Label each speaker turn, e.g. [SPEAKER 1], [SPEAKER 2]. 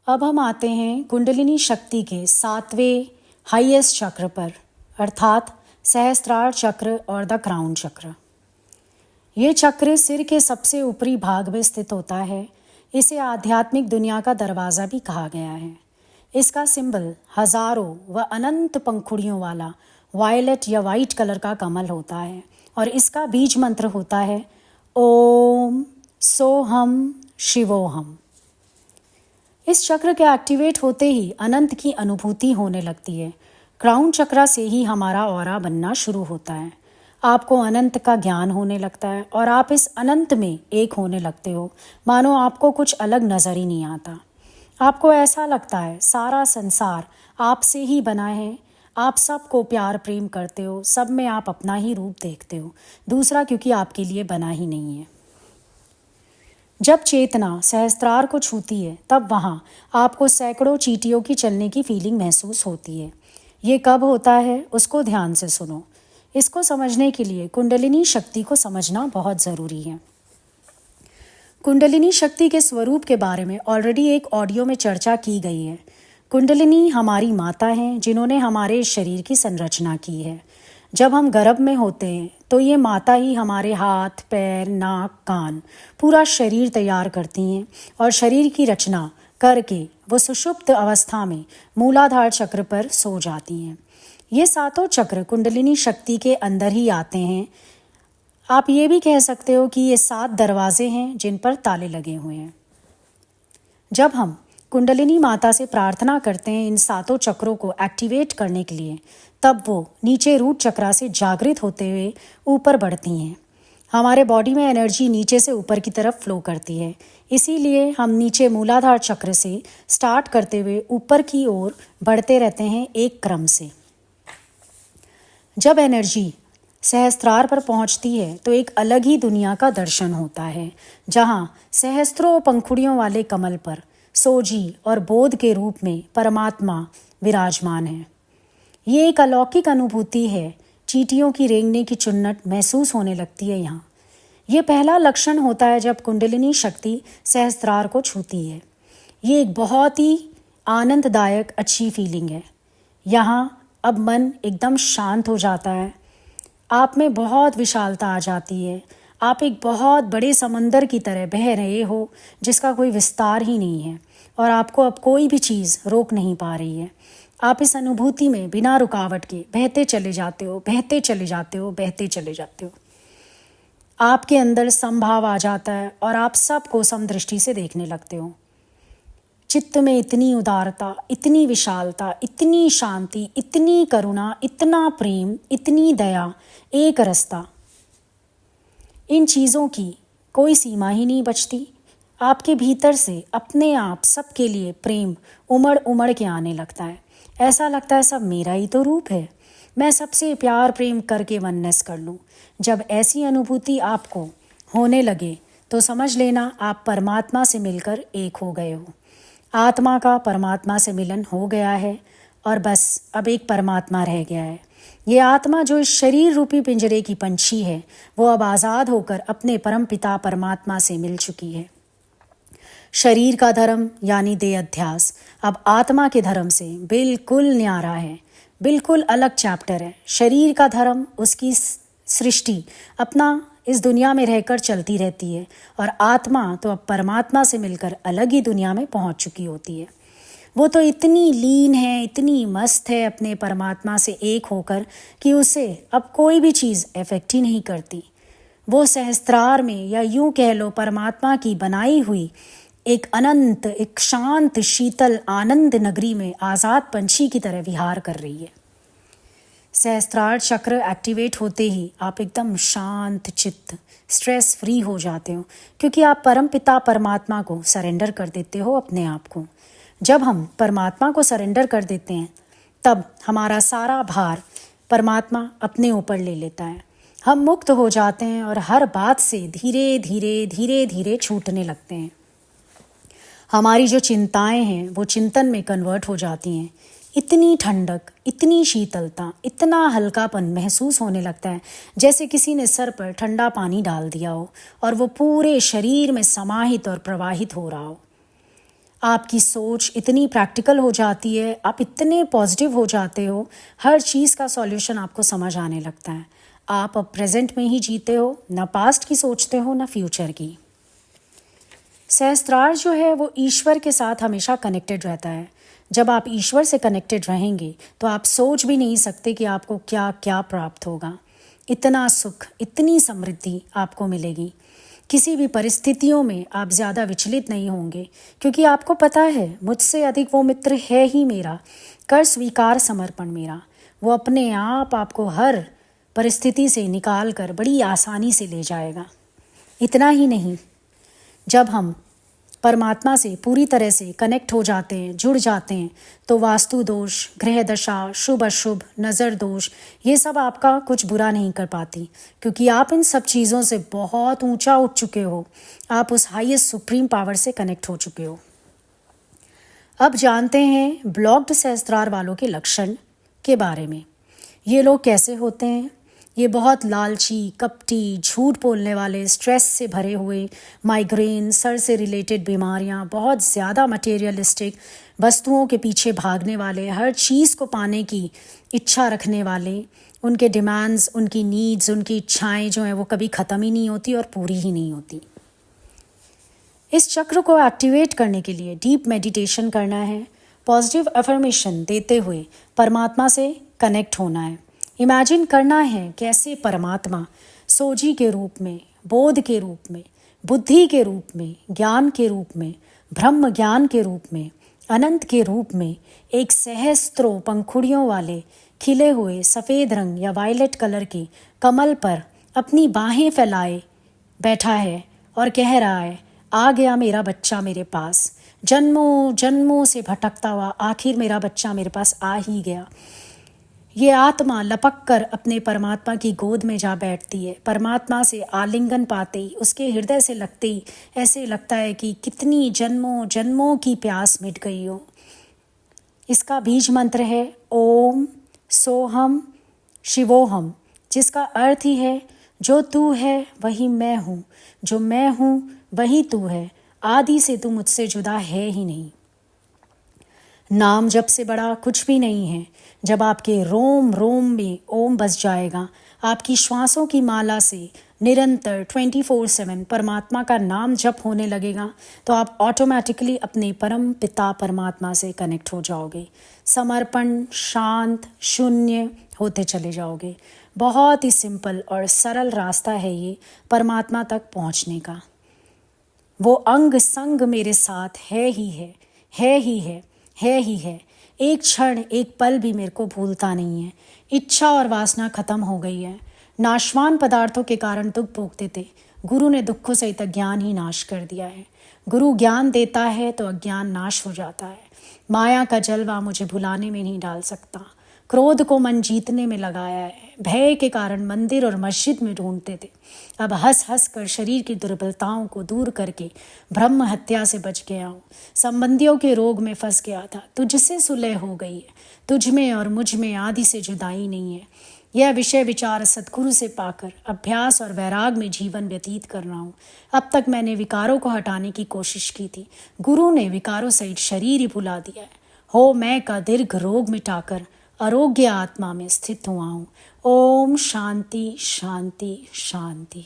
[SPEAKER 1] अब हम आते हैं कुंडलिनी शक्ति के 7वें हाईएस्ट चक्र पर, अर्थात सहस्त्रार चक्र और द क्राउन चक्र। ये चक्र सिर के सबसे ऊपरी भाग में स्थित होता है। इसे आध्यात्मिक दुनिया का दरवाज़ा भी कहा गया है। इसका सिंबल हजारों व अनंत पंखुड़ियों वाला वायलेट या वाइट कलर का कमल होता है और इसका बीज मंत्र होता है ओम सोहम शिवोहम। इस चक्र के एक्टिवेट होते ही अनंत की अनुभूति होने लगती है। क्राउन चक्र से ही हमारा ऑरा बनना शुरू होता है। आपको अनंत का ज्ञान होने लगता है और आप इस अनंत में एक होने लगते हो, मानो आपको कुछ अलग नज़र ही नहीं आता। आपको ऐसा लगता है सारा संसार आपसे ही बना है। आप सबको प्यार प्रेम करते हो, सब में आप अपना ही रूप देखते हो, दूसरा क्योंकि आपके लिए बना ही नहीं है। जब चेतना सहस्त्रार को छूती है तब वहाँ आपको सैकड़ों चींटियों की चलने की फीलिंग महसूस होती है। ये कब होता है उसको ध्यान से सुनो। इसको समझने के लिए कुंडलिनी शक्ति को समझना बहुत ज़रूरी है। कुंडलिनी शक्ति के स्वरूप के बारे में ऑलरेडी एक ऑडियो में चर्चा की गई है। कुंडलिनी हमारी माता हैं जिन्होंने हमारे शरीर की संरचना की है। जब हम गर्भ में होते हैं तो ये माता ही हमारे हाथ पैर नाक कान पूरा शरीर तैयार करती हैं और शरीर की रचना करके वो सुषुप्त अवस्था में मूलाधार चक्र पर सो जाती हैं। ये सातों चक्र कुंडलिनी शक्ति के अंदर ही आते हैं। आप ये भी कह सकते हो कि ये 7 दरवाजे हैं जिन पर ताले लगे हुए हैं। जब हम कुंडलिनी माता से प्रार्थना करते हैं इन सातों चक्रों को एक्टिवेट करने के लिए, तब वो नीचे रूट चक्र से जागृत होते हुए ऊपर बढ़ती हैं। हमारे बॉडी में एनर्जी नीचे से ऊपर की तरफ फ्लो करती है, इसीलिए हम नीचे मूलाधार चक्र से स्टार्ट करते हुए ऊपर की ओर बढ़ते रहते हैं एक क्रम से। जब एनर्जी सहस्त्रार पर पहुंचती है तो एक अलग ही दुनिया का दर्शन होता है, जहां सहस्त्रों पंखुड़ियों वाले कमल पर सोजी और बोध के रूप में परमात्मा विराजमान है। ये एक अलौकिक अनुभूति है। चींटियों की रेंगने की चुन्नट महसूस होने लगती है यहाँ। ये पहला लक्षण होता है जब कुंडलिनी शक्ति सहस्त्रार को छूती है। ये एक बहुत ही आनंददायक अच्छी फीलिंग है। यहाँ अब मन एकदम शांत हो जाता है। आप में बहुत विशालता आ जाती है। आप एक बहुत बड़े समंदर की तरह बह रहे हो जिसका कोई विस्तार ही नहीं है और आपको अब कोई भी चीज़ रोक नहीं पा रही है। आप इस अनुभूति में बिना रुकावट के बहते चले जाते हो, बहते चले जाते हो, बहते चले जाते हो। आपके अंदर समभाव आ जाता है और आप सबको समदृष्टि से देखने लगते हो। चित्त में इतनी उदारता, इतनी विशालता, इतनी शांति, इतनी करुणा, इतना प्रेम, इतनी दया, एक रसता, इन चीज़ों की कोई सीमा ही नहीं बचती। आपके भीतर से अपने आप सबके लिए प्रेम उमड़ उमड़ के आने लगता है। ऐसा लगता है सब मेरा ही तो रूप है, मैं सबसे प्यार प्रेम करके वननेस कर लूँ। जब ऐसी अनुभूति आपको होने लगे तो समझ लेना आप परमात्मा से मिलकर एक हो गए हो। आत्मा का परमात्मा से मिलन हो गया है और बस अब एक परमात्मा रह गया है। ये आत्मा जो इस शरीर रूपी पिंजरे की पंछी है, वो अब आज़ाद होकर अपने परम पिता परमात्मा से मिल चुकी है। शरीर का धर्म यानी देह अध्यास अब आत्मा के धर्म से बिल्कुल न्यारा है, बिल्कुल अलग चैप्टर है। शरीर का धर्म, उसकी सृष्टि अपना इस दुनिया में रहकर चलती रहती है और आत्मा तो अब परमात्मा से मिलकर अलग ही दुनिया में पहुंच चुकी होती है। वो तो इतनी लीन है, इतनी मस्त है अपने परमात्मा से एक होकर कि उसे अब कोई भी चीज़ अफेक्ट ही नहीं करती। वो सहस्त्रार में, या यूं कह लो परमात्मा की बनाई हुई एक अनंत, एक शांत शीतल आनंद नगरी में आज़ाद पंछी की तरह विहार कर रही है। सहस्त्रार चक्र एक्टिवेट होते ही आप एकदम शांत चित्त, स्ट्रेस फ्री हो जाते हो, क्योंकि आप परम पिता परमात्मा को सरेंडर कर देते हो अपने आप को। जब हम परमात्मा को सरेंडर कर देते हैं तब हमारा सारा भार परमात्मा अपने ऊपर ले लेता है। हम मुक्त हो जाते हैं और हर बात से धीरे धीरे धीरे धीरे छूटने लगते हैं। हमारी जो चिंताएं हैं वो चिंतन में कन्वर्ट हो जाती हैं। इतनी ठंडक, इतनी शीतलता, इतना हल्कापन महसूस होने लगता है जैसे किसी ने सर पर ठंडा पानी डाल दिया हो और वो पूरे शरीर में समाहित और प्रवाहित हो रहा हो। आपकी सोच इतनी प्रैक्टिकल हो जाती है, आप इतने पॉजिटिव हो जाते हो, हर चीज़ का सॉल्यूशन आपको समझ आने लगता है। आप अब प्रेजेंट में ही जीते हो, ना पास्ट की सोचते हो ना फ्यूचर की। सहस्त्रार जो है वो ईश्वर के साथ हमेशा कनेक्टेड रहता है। जब आप ईश्वर से कनेक्टेड रहेंगे तो आप सोच भी नहीं सकते कि आपको क्या क्या प्राप्त होगा। इतना सुख, इतनी समृद्धि आपको मिलेगी। किसी भी परिस्थितियों में आप ज़्यादा विचलित नहीं होंगे, क्योंकि आपको पता है मुझसे अधिक वो मित्र है ही मेरा, कर स्वीकार समर्पण मेरा। वो अपने आप आपको हर परिस्थिति से निकाल कर बड़ी आसानी से ले जाएगा। इतना ही नहीं, जब हम परमात्मा से पूरी तरह से कनेक्ट हो जाते हैं, जुड़ जाते हैं, तो वास्तु दोष, ग्रह दशा, शुभ अशुभ, नज़र दोष, ये सब आपका कुछ बुरा नहीं कर पाती, क्योंकि आप इन सब चीज़ों से बहुत ऊंचा उठ चुके हो। आप उस हाईएस्ट सुप्रीम पावर से कनेक्ट हो चुके हो। अब जानते हैं ब्लॉक्ड सहस्त्रार वालों के लक्षण के बारे में। ये लोग कैसे होते हैं? ये बहुत लालची, कपटी, झूठ बोलने वाले, स्ट्रेस से भरे हुए, माइग्रेन, सर से रिलेटेड बीमारियां, बहुत ज़्यादा मटेरियलिस्टिक, वस्तुओं के पीछे भागने वाले, हर चीज़ को पाने की इच्छा रखने वाले, उनके डिमांड्स, उनकी नीड्स, उनकी इच्छाएं जो हैं वो कभी ख़त्म ही नहीं होती और पूरी ही नहीं होती। इस चक्र को एक्टिवेट करने के लिए डीप मेडिटेशन करना है, पॉजिटिव अफर्मेशन देते हुए परमात्मा से कनेक्ट होना है। इमेजिन करना है कैसे परमात्मा सोजी के रूप में, बोध के रूप में, बुद्धि के रूप में, ज्ञान के रूप में, ब्रह्म ज्ञान के रूप में, अनंत के रूप में एक सहस्त्रों पंखुड़ियों वाले खिले हुए सफ़ेद रंग या वायलेट कलर के कमल पर अपनी बाहें फैलाए बैठा है और कह रहा है, आ गया मेरा बच्चा मेरे पास, जन्मों जन्मों से भटकता हुआ आखिर मेरा बच्चा मेरे पास आ ही गया। ये आत्मा लपक कर अपने परमात्मा की गोद में जा बैठती है। परमात्मा से आलिंगन पाते ही, उसके हृदय से लगते ही ऐसे लगता है कि कितनी जन्मों जन्मों की प्यास मिट गई हो। इसका बीज मंत्र है ओम सोहम शिवोहम, जिसका अर्थ ही है जो तू है वही मैं हूँ, जो मैं हूँ वही तू है, आदि से तू मुझसे जुदा है ही नहीं। नाम जप से बड़ा कुछ भी नहीं है। जब आपके रोम रोम में ओम बस जाएगा, आपकी श्वासों की माला से निरंतर 24/7 परमात्मा का नाम जप होने लगेगा, तो आप ऑटोमेटिकली अपने परम पिता परमात्मा से कनेक्ट हो जाओगे। समर्पण, शांत, शून्य होते चले जाओगे। बहुत ही सिंपल और सरल रास्ता है ये परमात्मा तक पहुंचने का। वो अंग संग मेरे साथ है ही है, है ही है ही है। एक क्षण, एक पल भी मेरे को भूलता नहीं है। इच्छा और वासना खत्म हो गई है। नाशवान पदार्थों के कारण दुख भोगते थे, गुरु ने दुखों सहित ज्ञान ही नाश कर दिया है। गुरु ज्ञान देता है तो अज्ञान नाश हो जाता है। माया का जलवा मुझे भुलाने में नहीं डाल सकता। क्रोध को मन जीतने में लगाया है। भय के कारण मंदिर और मस्जिद में ढूंढते थे, अब हंस हंस कर शरीर की दुर्बलताओं को दूर करके ब्रह्म हत्या से बच गया हूँ। संबंधियों के रोग में फंस गया था, तुझसे सुलह हो गई है। तुझ में और मुझ में आदि से जुदाई नहीं है। यह विषय विचार सद्गुरु से पाकर अभ्यास और वैराग में जीवन व्यतीत कर रहा हूँ। अब तक मैंने विकारों को हटाने की कोशिश की थी, गुरु ने विकारों सहित शरीर ही भुला दिया है। हो मैं का दीर्घ रोग मिटाकर आरोग्य आत्मा में स्थित हुआ हूँ। ओम शांति शांति शांति।